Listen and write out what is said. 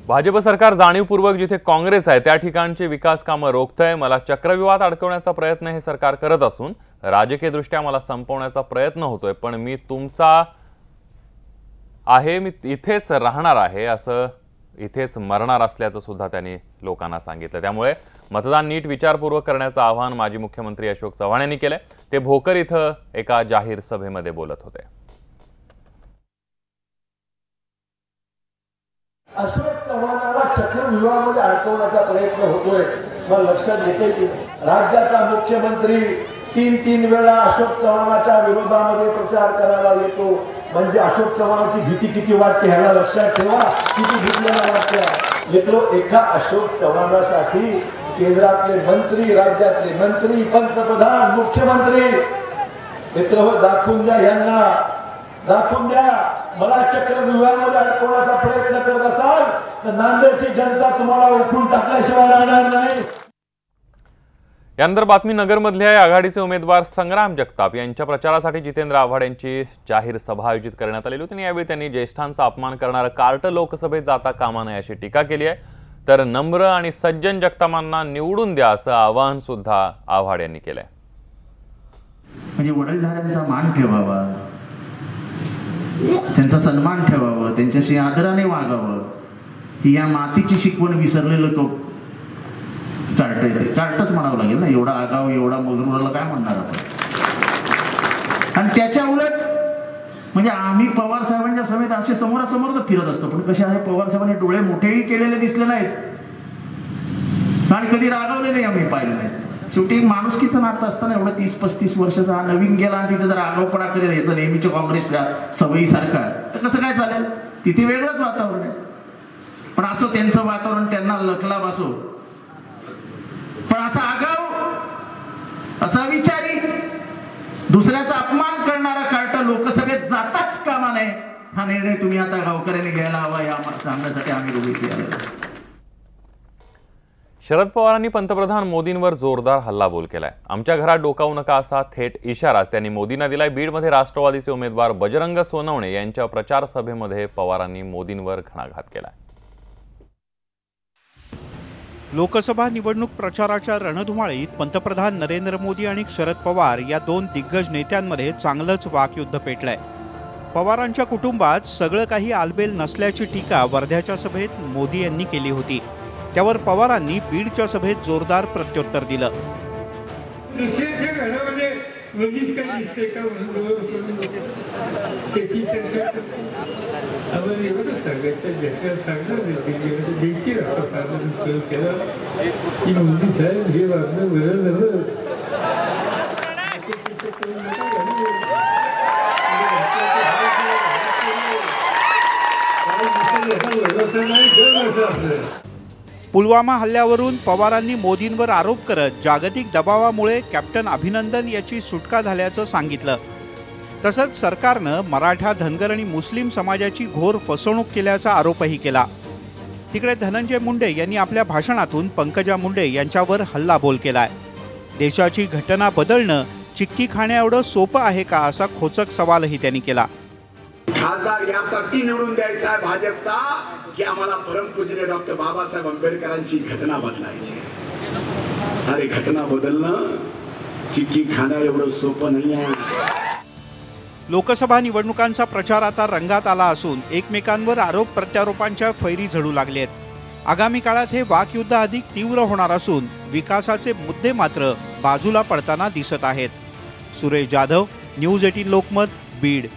भाजप सरकार जाणीवपूर्वक जिथे काँग्रेस आहे त्या ठिकाणची विकास कामं रोखतंय। मला चक्रव्यूहात अडकवण्याचा प्रयत्न हे सरकार करत असून राजकीय दृष्ट्या मला संपवण्याचा प्रयत्न होतोय, पण मी तुमचा आहे, मी इथेच राहणार आहे, असं इथेच मरणार असल्याचं सुद्धा त्यांनी लोकांना सांगितलं। त्यामुळे मतदान नीट विचारपूर्वक करण्याचं आवाहन माजी मुख्यमंत्री अशोक चव्हाण यांनी केलंय। ते भोकर इथं एका जाहीर सभेमध्ये बोलत होते। अशोक चव्हाणाला चक्रव्यूहामध्ये अडकवण्याचा प्रयत्न होतोय। मला लक्षात येते की राज्याचा मुख्यमंत्री तीन वेळा अशोक चव्हाणाच्या विरोधामध्ये प्रचार करायला येतो, म्हणजे अशोक चव्हाणाची भीती किती वाटते ह्याला लक्षात ठेवा, किती भीतीला वाटते। मित्रो, एका अशोक चव्हाणासाठी केंद्रातले मंत्री, राज्यातले मंत्री, पंतप्रधान, मुख्यमंत्री मित्र दाखवून द्या, यांना दाखवून द्या। मला चक्रव्यूहामध्ये अडकवण्याचा प्रयत्न करत असाल तर नांदेडची जनता तुम्हाला उठून टाकल्याशिवाय राहणार नाही। यानंतर बातमी नगरमधल्या आघाडीचे उमेदवार संग्राम जगताप यांच्या प्रचारासाठी जितेंद्र आव्हाड यांची जाहीर सभा आयोजित करण्यात आली होती। यावेळी त्यांनी ज्येष्ठांचा अपमान करणारं कार्ट लोकसभेत जाता कामा नये अशी टीका केली आहे। तर नम्र आणि सज्जन जगतापांना निवडून द्या असं आवाहन सुद्धा आव्हाड यांनी केलंय। म्हणजे वडीलधाऱ्यांचा मान ठेवावा, त्यांचा सन्मान ठेवावा, त्यांच्याशी आदराने वागावं, ही या मातीची शिकवण विसरलेलं तो कार्ट आहे। कार्टच म्हणावं लागेल ना, एवढा आगाव, एवढा मगरूराला काय म्हणणार आपण। आणि त्याच्या उलट म्हणजे आम्ही पवार साहेबांच्या समेत असे समोरासमोर फिरत असतो, पण कसे आहे पवार साहेबांनी डोळे मोठेही केलेले दिसले नाहीत आणि कधी रागवले नाही, आम्ही पाहिलं नाही। शेवटी माणुसकीचं नातं असताना एवढं 30-35 वर्षाचा नवीन गेला आणि तिथे जर आगाऊपणा करेल याचं नेहमीच्या काँग्रेसच्या सवयीसारखा, तर कसं काय चालेल? तिथे वेगळंच वातावरण आहे। पण असो त्यांचं वातावरण, त्यांना लखलाभ असो, पण असा आगाऊ, असा विचारी, दुसऱ्याचा अपमान करणारा कार्ट लोकसभेत जाताच कामा नये, हा निर्णय तुम्ही आता गावकऱ्यांनी घ्यायला हवा, या सांगण्यासाठी आम्ही दोघे आलो। शरद पवारांनी पंतप्रधान मोदींवर जोरदार हल्लाबोल केलाय। आमच्या घरात डोकावू नका असा थेट इशारा त्यांनी मोदींना दिलाय। बीडमध्ये राष्ट्रवादीचे उमेदवार बजरंग सोनवणे यांच्या प्रचार सभेमध्ये पवारांनी मोदींवर घणाघात केलाय। लोकसभा निवडणूक प्रचाराच्या रणधुमाळीत पंतप्रधान नरेंद्र मोदी आणि शरद पवार या दोन दिग्गज नेत्यांमध्ये चांगलंच वाकयुद्ध पेटलंय। पवारांच्या कुटुंबात सगळं काही आलबेल नसल्याची टीका वर्ध्याच्या सभेत मोदी यांनी केली होती। त्यावर पवारांनी बीडच्या सभेत जोरदार प्रत्युत्तर दिलं। पुलवामा हल्ल्यावरून पवारांनी मोदींवर आरोप करत जागतिक दबावामुळे कॅप्टन अभिनंदन याची सुटका झाल्याचं सांगितलं। तसंच सरकारनं मराठा, धनगर आणि मुस्लिम समाजाची घोर फसवणूक केल्याचा आरोपही केला। तिकडे धनंजय मुंडे यांनी आपल्या भाषणातून पंकजा मुंडे यांच्यावर हल्लाबोल केलाय। देशाची घटना बदलणं चिक्की खाण्याएवढं सोपं आहे का, असा खोचक सवालही त्यांनी केला। खासदार यासाठी निवडून द्यायचा आहे भाजपचा की आम्हाला परमपूज्य डॉक्टर बाबासाहेब आंबेडकरांची घटना बदलायची। अरे घटना बदलणं चिक्की खाणं एवढं सोपं नाही आहे। लोकसभा निवडणुकांचा प्रचार आता रंगात आला असून एकमेकांवर आरोप प्रत्यारोपांच्या फैरी झडू लागलेत। आगामी काळात हे वाकयुद्ध अधिक तीव्र होणार असून विकासाचे मुद्दे मात्र बाजूला पडताना दिसत आहेत। सुरेश जाधव, न्यूज 18 लोकमत, बीड।